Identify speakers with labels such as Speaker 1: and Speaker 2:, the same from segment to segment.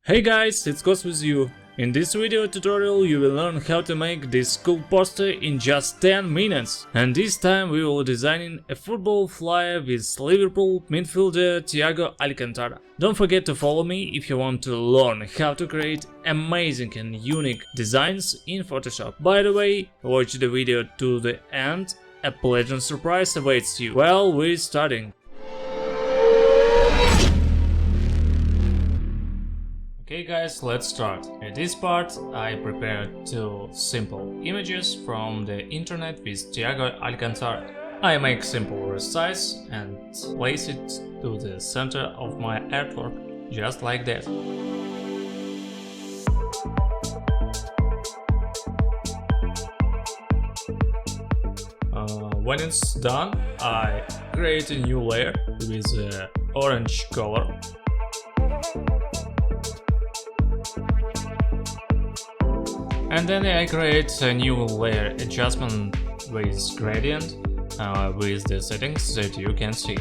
Speaker 1: Hey guys, it's Kost with you. In this video tutorial you will learn how to make this cool poster in just 10 minutes. And this time we will design a football flyer with Liverpool midfielder Thiago Alcantara. Don't forget to follow me if you want to learn how to create amazing and unique designs in Photoshop. By the way, watch the video to the end, a pleasant surprise awaits you. Well, we're starting. Okay guys, let's start. In this part I prepared two simple images from the internet with Thiago Alcantara. I make simple resize and place it to the center of my artwork, just like that. When it's done, I create a new layer with orange color. And then I create a new layer adjustment with gradient with the settings that you can see.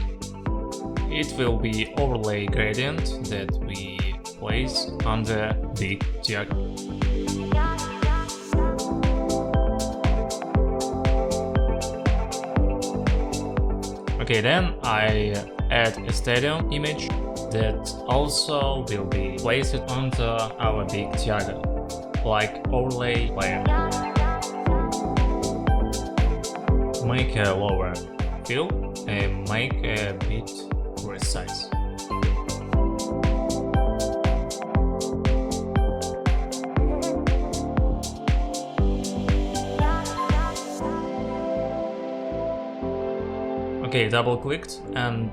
Speaker 1: It will be overlay gradient that we place on the big Thiago. Okay, then I add a stadium image that also will be placed onto our big Thiago, like overlay layer. Make a lower fill and make a bit resize. Okay, double clicked and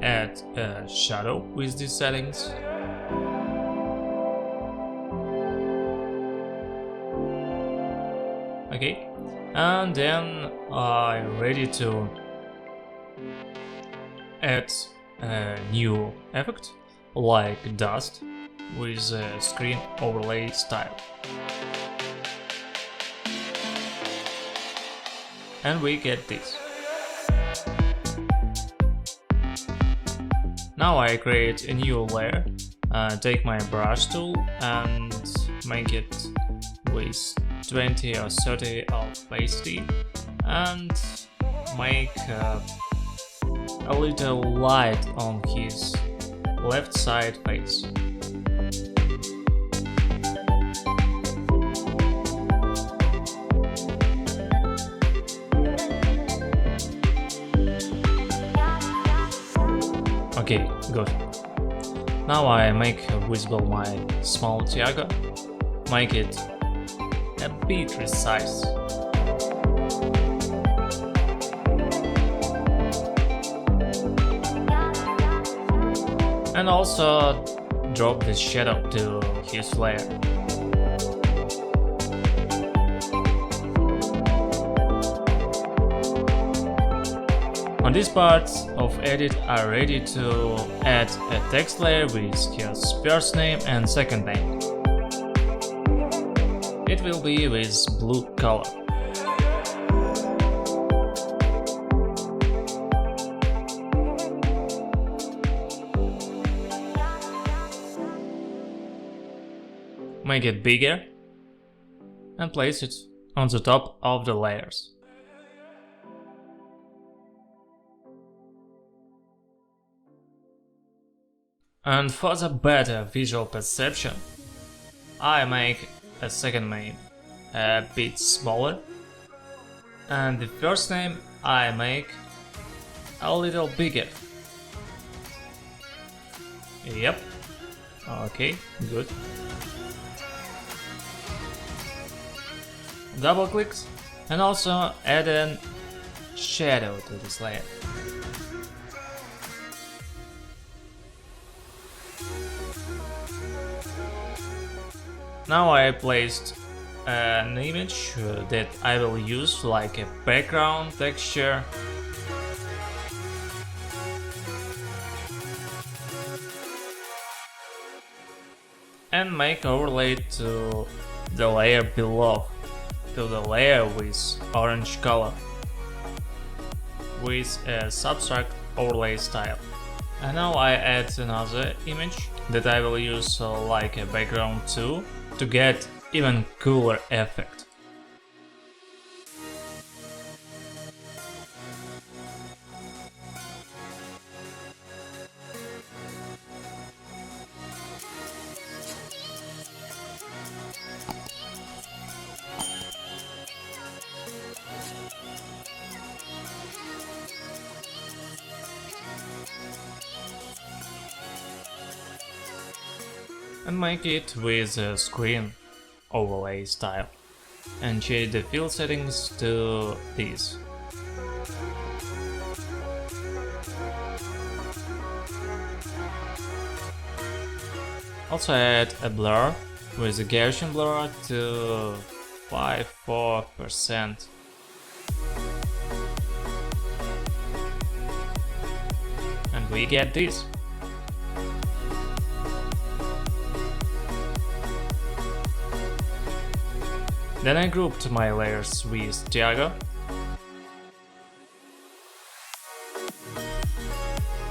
Speaker 1: add a shadow with these settings. Okay, and then I'm ready to add a new effect like dust with a screen overlay style. And we get this. Now I create a new layer, take my brush tool and make it with 20 or 30 of opacity and make a little light on his left side face. Okay, good. Now I make visible my small Thiago, make it a bit resize. And also drop the shadow to his layer. On this part of edit are ready to add a text layer with his first name and second name. It will be with blue color. Make it bigger and place it on the top of the layers. And for the better visual perception, I make a second name a bit smaller, and the first name I make a little bigger. Yep, okay, good. Double clicks and also add a shadow to this layer. Now I placed an image that I will use like a background texture. And make overlay to the layer below, to the layer with orange color, with a subtract overlay style. And now I add another image that I will use like a background too, to get even cooler effect. And make it with a screen overlay style, and change the fill settings to these. Also add a blur with a Gaussian blur to 5-4%. And we get this. Then I grouped my layers with Thiago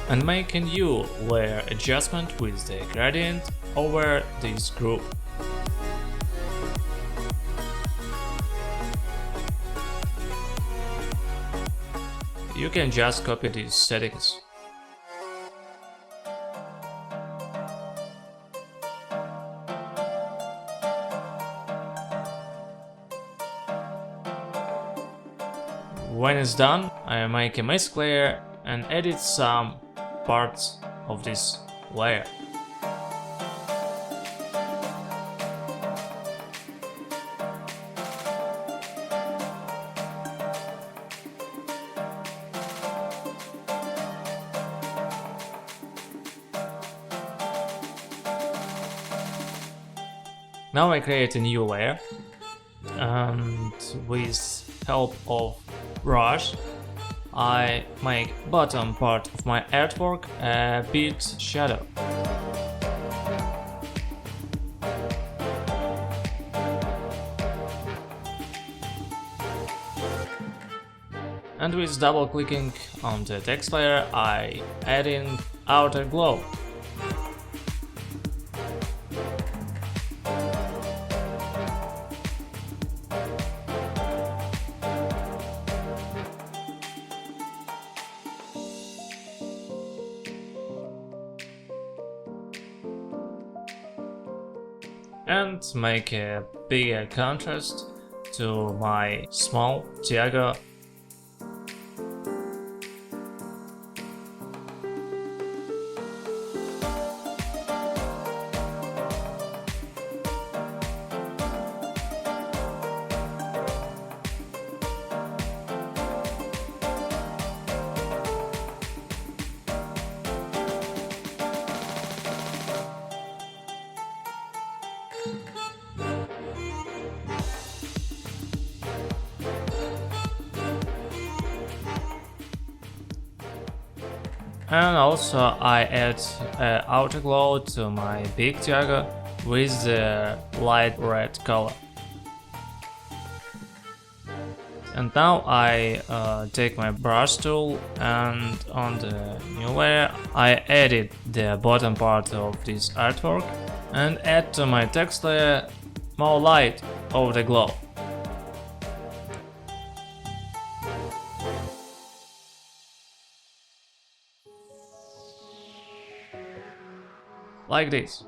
Speaker 1: and make a new layer adjustment with the gradient over this group. You can just copy these settings. When it's done, I make a mask layer and edit some parts of this layer. Now I create a new layer, and with help of brush I make bottom part of my artwork a bit shadow. And with double clicking on the text layer I add in outer glow. And make a bigger contrast to my small Thiago. And also I add outer glow to my big Thiago with the light red color. And now I take my brush tool and on the new layer I edit the bottom part of this artwork and add to my text layer more light of the glow. Like this.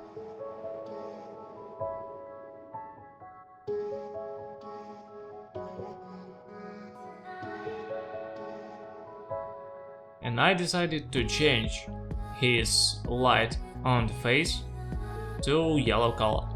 Speaker 1: And I decided to change his light on the face to yellow color.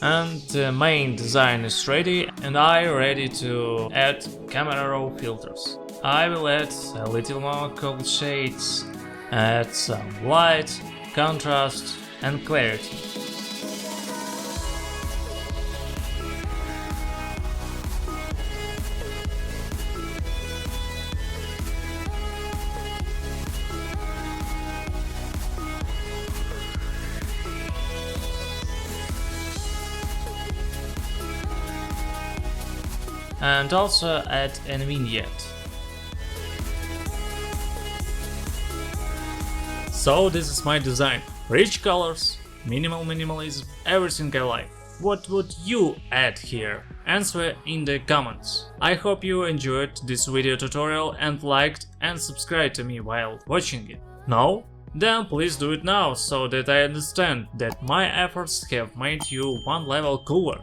Speaker 1: And the main design is ready, and I'm ready to add camera raw filters. I will add a little more cold shades, add some light, contrast and clarity. and also add a vignette. So this is my design. Rich colors, minimal minimalism, everything I like. What would you add here? Answer in the comments. I hope you enjoyed this video tutorial and liked and subscribed to me while watching it. No? Then please do it now, so that I understand that my efforts have made you one level cooler.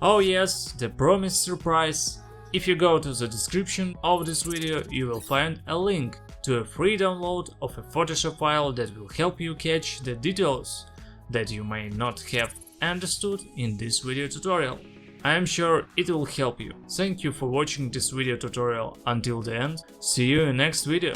Speaker 1: Oh yes, the promised surprise. If you go to the description of this video, you will find a link to a free download of a Photoshop file that will help you catch the details that you may not have understood in this video tutorial. I am sure it will help you. Thank you for watching this video tutorial until the end. See you in next video.